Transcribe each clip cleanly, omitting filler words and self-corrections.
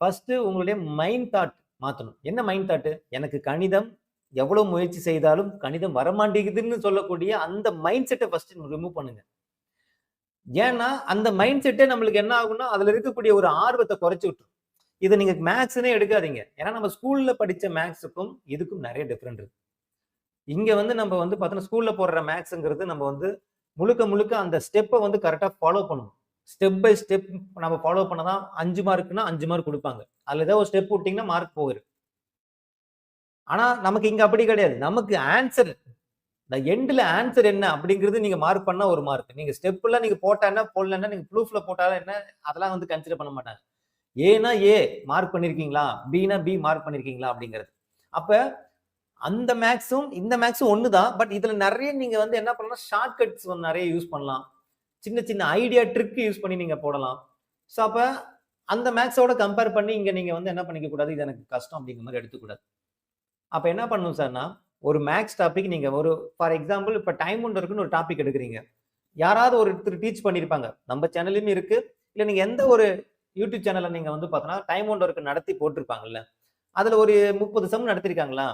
First உங்களுடைய mind thought மாத்தணும். என்ன மைண்ட் தாட்? எனக்கு கணிதம் எவ்வளவு முயற்சி செய்தாலும் கணிதம் வரமாட்டேங்குதுன்னு சொல்லக்கூடிய அந்த மைண்ட் செட்டை ஃபர்ஸ்ட் ரிமூவ் பண்ணுங்க. ஏன்னா அந்த மைண்ட் செட்டே நம்மளுக்கு என்ன ஆகும்னா அதுல இருக்கக்கூடிய ஒரு ஆர்வத்தை குறைச்சு விட்டுரும். இதை நீங்க மேக்ஸ்னே எடுக்காதீங்க. ஏன்னா நம்ம ஸ்கூல்ல படிச்ச மேக்ஸுக்கும் இதுக்கும் நிறைய டிஃபரெண்ட் இருக்கு. இங்க வந்து நம்ம வந்து பார்த்தோம்னா ஸ்கூல்ல போடுற மேக்ஸ்ங்கிறது நம்ம வந்து முழுக்க முழுக்க அந்த ஸ்டெப்பை வந்து கரெக்டா ஃபாலோ பண்ணணும். ஸ்டெப் பை ஸ்டெப் நம்ம ஃபாலோ பண்ணதான் 5 மார்க்னா 5 மார்க் கொடுப்பாங்க. அதுல ஏதாவது ஒரு ஸ்டெப் விட்டீங்கன்னா மார்க் போயிடும். ஆனா நமக்கு இங்க அப்படி கிடையாது. நமக்கு ஆன்சர் இந்த எண்ட்ல ஆன்சர் என்ன அப்படிங்கிறது நீங்க மார்க் பண்ணா ஒரு மார்க். நீங்க ஸ்டெப்ல நீங்க போட்டா என்ன, போடலன்னா நீங்க ப்ரூஃப்ல போட்டாலும் என்ன, அதெல்லாம் வந்து கன்சிடர் பண்ண மாட்டாங்க. ஏனா ஏ மார்க் பண்ணிருக்கீங்களா, பினா பி மார்க் பண்ணிருக்கீங்களா அப்படிங்கிறது. அப்ப அந்த மேக்ஸும் இந்த மேக்ஸும் ஒண்ணுதான். பட் இதுல நிறைய நீங்க வந்து என்ன பண்ணலாம், ஷார்ட் கட்ஸ் வந்து நிறைய யூஸ் பண்ணலாம். சின்ன சின்ன ஐடியா ட்ரிக் யூஸ் பண்ணி நீங்க போடலாம். சோ அப்ப அந்த மேக்ஸோட கம்பேர் பண்ணி இங்க நீங்க வந்து என்ன பண்ணிக்க கூடாது, இது எனக்கு கஷ்டம் அப்படிங்கிற மாதிரி எடுத்துக்கூடாது. அப்ப என்ன பண்ணணும் சார்னா, ஒரு மேக்ஸ் டாபிக் நீங்க ஒரு ஃபார் எக்ஸாம்பிள் இப்ப டைம் ஒண்டருக்குன்னு ஒரு டாபிக் எடுக்குறீங்க. யாராவது ஒருத்தர் டீச் பண்ணியிருப்பாங்க. நம்ம சேனல்லயும் இருக்கு. இல்ல நீங்க எந்த ஒரு யூடியூப் சேனல்ல நீங்க வந்து பார்த்தோம்னா, டைம் ஒண்டருக்கு நடத்தி போட்டிருப்பாங்கல்ல. அதுல ஒரு 30 சம் நடத்திருக்காங்களா?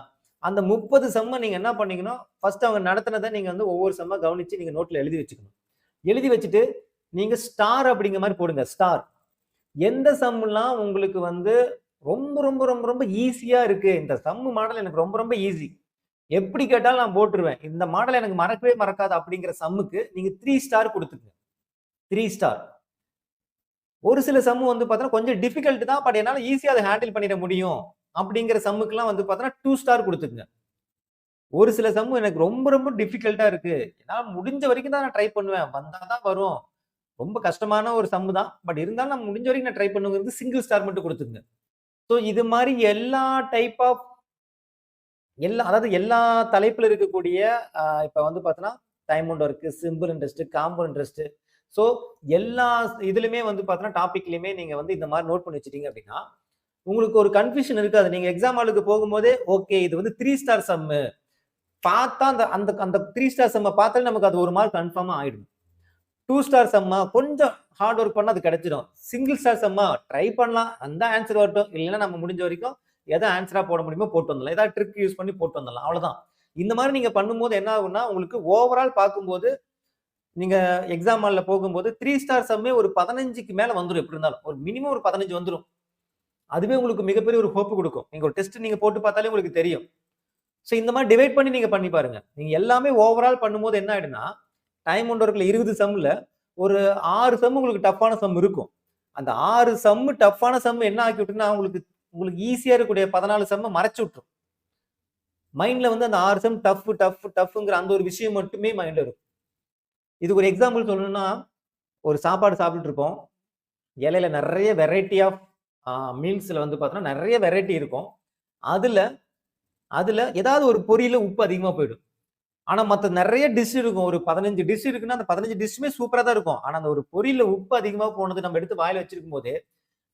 அந்த 30 சம்ம நீங்க என்ன பண்ணீங்கன்னா, ஃபர்ஸ்ட் அவங்க நடத்தினத நீங்க வந்து ஒவ்வொரு சம்ம கவனிச்சு நீங்க நோட்ல எழுதி வச்சுக்கணும். எழுதி வச்சுட்டு நீங்க ஸ்டார் அப்படிங்கிற மாதிரி போடுங்க. ஸ்டார். எந்த சம்லாம் உங்களுக்கு வந்து ரொம்ப ரொம்ப ரொம்ப ரொம்ப ஈஸியா இருக்கு. இந்த சம் மாடல் எனக்கு ரொம்ப ரொம்ப ஈஸி. எப்படி கேட்டாலும் நான் போட்டுருவேன். இந்த மாடல் எனக்கு மறக்கவே மறக்காது அப்படிங்கிற சம்முக்கு நீங்க 3 ஸ்டார் குடுத்துக்கங்க. 3 ஸ்டார். ஒரு சில சம் வந்து பார்த்தீங்கன்னா கொஞ்சம் டிஃபிகல்ட் தான். பட் என்னால ஈஸியா அத ஹேண்டில் பண்ணிட முடியும். அப்படிங்கிற சம்முக்குலாம் வந்து பார்த்தீங்கன்னா 2 ஸ்டார் குடுத்துக்கங்க. ஒரு சில சம் எனக்கு ரொம்ப ரொம்ப டிஃபிகல்ட்டா இருக்கு. என்னால முடிஞ்ச வரைக்கும் தான் நான் ட்ரை பண்ணுவேன். வந்தா தான் வரும். ரொம்ப கஷ்டமான ஒரு சம் தான். பட் இருந்தாலும் நான் முடிஞ்ச வரைக்கும் நான் ட்ரை பண்ணுவேங்கிறது சிங்கிள் ஸ்டார் மட்டும் குடுத்துக்கங்க. சோ இது மாரி எல்லா டைப் ஆஃப் அதாவது எல்லா தலைப்புல இருக்கக்கூடிய இப்ப வந்து பார்த்தோன்னா, time bound work, simple interest, compound interest. So எல்லா இதுலயுமே வந்து பார்த்தோன்னா, டாபிக்லயுமே நீங்க வந்து இந்த மாரி நோட் பண்ணி வச்சுட்டீங்க அப்படின்னா, உங்களுக்கு ஒரு கன்ஃப்யூஷன் இருக்காது. நீங்க எக்ஸாம் ஹாலுக்கு போகும்போதே, ஓகே இது வந்து 3 ஸ்டார் சம்மு. பார்த்தா அந்த அந்த அந்த 3 ஸ்டார் சம்ம பார்த்தாலே நமக்கு அது 1 மார்க் கன்ஃபார்மா ஆயிடும். 2 ஸ்டார் சம்மா கொஞ்சம் ஹார்ட் ஒர்க் பண்ணா அது கிடைச்சிடும். சிங்கிள் ஸ்டார் சம்மா ட்ரை பண்ணலாம். அந்த ஆன்சர் வரட்டும். இல்லன்னா நம்ம முடிஞ்ச வரைக்கும் எத ஆன்சரா போட முடியுமோ போட்டு வந்துடலாம். ஏதாவது ட்ரிக் யூஸ் பண்ணி போட்டு வந்துடலாம். அவ்வளவுதான். இந்த மாதிரி நீங்க பண்ணும்போது என்ன ஆகும்னா, உங்களுக்கு ஓவரால் பார்க்கும்போது நீங்க எக்ஸாம் ஹால்ல போகும்போது 3 ஸ்டார் சம்மே ஒரு 15க்கு மேல வந்துரும் எப்படி இருந்தாலும். ஒரு மினிமம் ஒரு 15 வந்துரும். அதுவே உங்களுக்கு மிகப்பெரிய ஒரு ஹோப் குடுக்கும். நீங்க ஒரு டெஸ்ட் நீங்க போட்டு பார்த்தாலே உங்களுக்கு தெரியும். சோ இந்த மாதிரி டிவைட் பண்ணி நீங்க பண்ணி பாருங்க. நீங்க எல்லாமே ஓவரால் பண்ணும்போது என்ன ஆயிடும்னா, டைம் ஒண்டர்க்குள்ள 20 சம்ல ஒரு 6 சம் உங்களுக்கு டஃப்பான சம் இருக்கும். அந்த 6 சம் டஃப்பான சம் என்ன ஆக்கி விட்டுருன்னா, உங்களுக்கு உங்களுக்கு ஈஸியா இருக்கக்கூடிய 14 சம்ம மறைச்சு விட்டுரும். மைண்ட்ல வந்து அந்த 6 சம் டஃப்ங்கிற அந்த ஒரு விஷயம் மட்டுமே மைண்ட்ல இருக்கும். இதுக்கு ஒரு எக்ஸாம்பிள் சொல்லணும்னா, ஒரு சாப்பாடு சாப்பிட்டுட்டு இருப்போம். இலையில நெறைய வெரைட்டி ஆஃப் மீல்ஸ்ல வந்து பார்த்தோம்னா, நெறைய வெரைட்டி இருக்கும். அதுல அதுல ஏதாவது ஒரு பொரியல்ல உப்பு அதிகமா போயிடும். ஆனா மத்த நெறைய டிஷ் இருக்கும். ஒரு 15 டிஷ் இருக்குன்னா, அந்த 15 டிஷ்ஷுமே சூப்பரா தான் இருக்கும். ஆனா அந்த ஒரு பொரியல்ல உப்பு அதிகமா போனது நம்ம எடுத்து வாயில வச்சிருக்கும்போதே,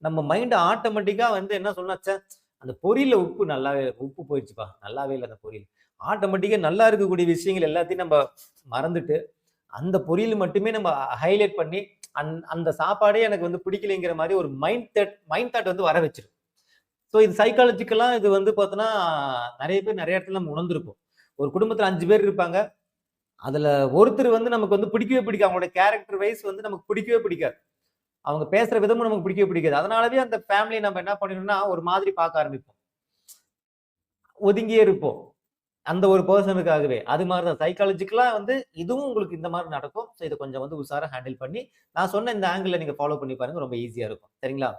நம்ம மைண்ட் ஆட்டோமேட்டிக்கா வந்து என்ன சொல்லும்னா, ச்சே! அந்த பொரியல்ல உப்பு நல்லாவே உப்பு போயிடுச்சுப்பா. நல்லாவே இல்ல அந்த பொரியல். ஆட்டோமேட்டிக்கா நல்லா இருக்கக்கூடிய விஷயங்கள் எல்லாத்தையும் நம்ம மறந்துட்டு, அந்த பொரியல் மட்டுமே நம்ம ஹைலைட் பண்ணி, அந்த சாப்பாடே எனக்கு வந்து பிடிக்கலைங்கிற மாரி ஒரு மைண்ட் தாட் வந்து வர வச்சுரும். சோ இது சைக்காலஜிக்கலா இது வந்து பார்த்தோன்னா, நெறைய பேர் நெறைய இடத்துல நம்ம உணர்ந்திருப்போம். ஒரு குடும்பத்துல 5 பேர் இருப்பாங்க. அதுல ஒருத்தர் வந்து நமக்கு வந்து பிடிக்கவே பிடிக்காது. அவங்களோட கேரக்டர் வைஸ் வந்து நமக்கு பிடிக்கவே பிடிக்காது. அவங்க பேசுற விதமும் நமக்கு பிடிக்கவே பிடிக்காது. அதனாலவே அந்த ஃபேமிலிய நம்ம என்ன பண்ணிடும்னா, ஒரு மாதிரி பார்க்க ஆரம்பிப்போம். ஒதுங்கியே இருப்போம். அந்த ஒரு பெர்சனுக்காகவே. அது மாரி தான் சைக்காலஜிக்கலா வந்து இதுவும் உங்களுக்கு இந்த மாரி நடக்கும். சோ இத கொஞ்சம் வந்து உஷாரா ஹேண்டில் பண்ணி, நான் சொன்ன இந்த ஆங்கிள்ல நீங்க ஃபாலோ பண்ணி பாருங்க. ரொம்ப ஈஸியா இருக்கும். சரிங்களா?